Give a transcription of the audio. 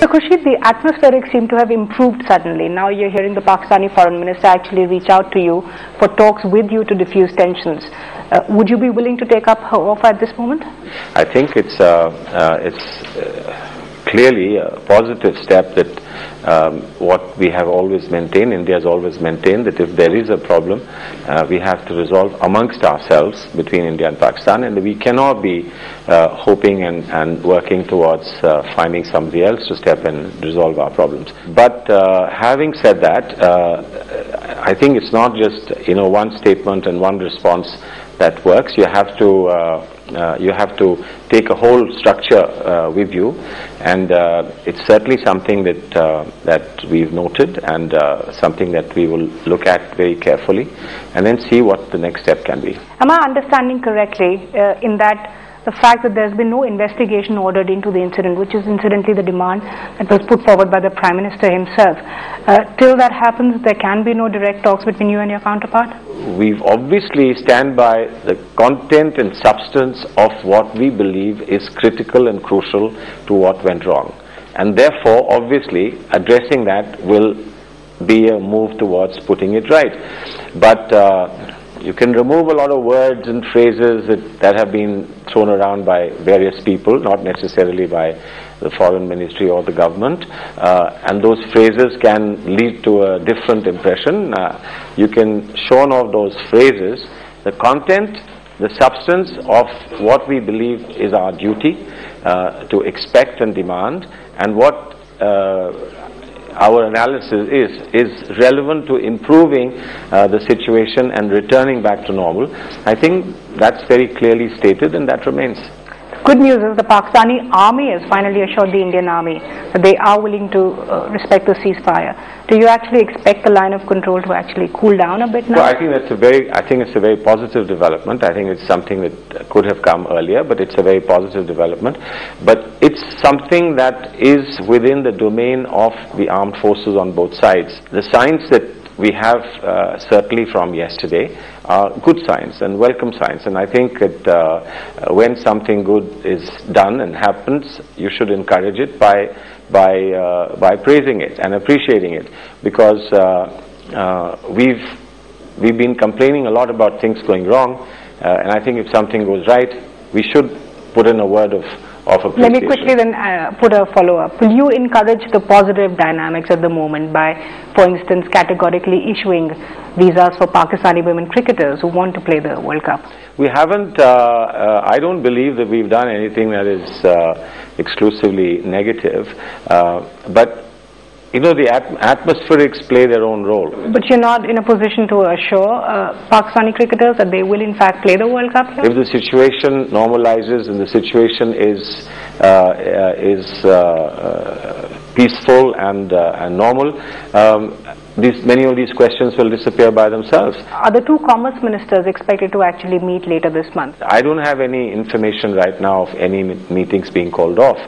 So Khurshid, the atmospheric seemed to have improved suddenly. Now you're hearing the Pakistani foreign minister actually reach out to you for talks with you to diffuse tensions. Would you be willing to take up her offer at this moment? I think it's clearly a positive step that what we have always maintained, India has always maintained, that if there is a problem, we have to resolve amongst ourselves between India and Pakistan, and we cannot be hoping and working towards finding somebody else to step in and resolve our problems. But having said that, I think it's not just one statement and one response that works. You have to take a whole structure with you, and it's certainly something that we've noted, and something that we will look at very carefully and then see what the next step can be. Am I understanding correctly in that the fact that there's been no investigation ordered into the incident, which is incidentally the demand that was put forward by the Prime Minister himself, till that happens there can be no direct talks between you and your counterpart? We've obviously stand by the content and substance of what we believe is critical and crucial to what went wrong, and therefore obviously addressing that will be a move towards putting it right. But you can remove a lot of words and phrases that have been thrown around by various people, not necessarily by the foreign ministry or the government, and those phrases can lead to a different impression. You can shorn off those phrases the content, the substance of what we believe is our duty to expect and demand, and what our analysis is relevant to improving the situation and returning back to normal. I think that's very clearly stated, and that remains. Good news is the Pakistani army has finally assured the Indian army that they are willing to respect the ceasefire. Do you actually expect the line of control to actually cool down a bit now? Well, I think it's a very positive development. I think it's something that could have come earlier, but it's a very positive development. But it's something that is within the domain of the armed forces on both sides. The signs that we have certainly from yesterday are good signs and welcome signs, and I think that when something good is done and happens, you should encourage it by praising it and appreciating it, because we've been complaining a lot about things going wrong, and I think if something goes right, we should put in a word of appreciation. Let me quickly then put a follow-up. Will you encourage the positive dynamics at the moment by, for instance, categorically issuing visas for Pakistani women cricketers who want to play the World Cup? We haven't, I don't believe that we've done anything that is exclusively negative, but the atmospherics play their own role. But you're not in a position to assure Pakistani cricketers that they will in fact play the World Cup here? If the situation normalizes and the situation is peaceful and normal, many of these questions will disappear by themselves. Are the two commerce ministers expected to actually meet later this month? I don't have any information right now of any meetings being called off.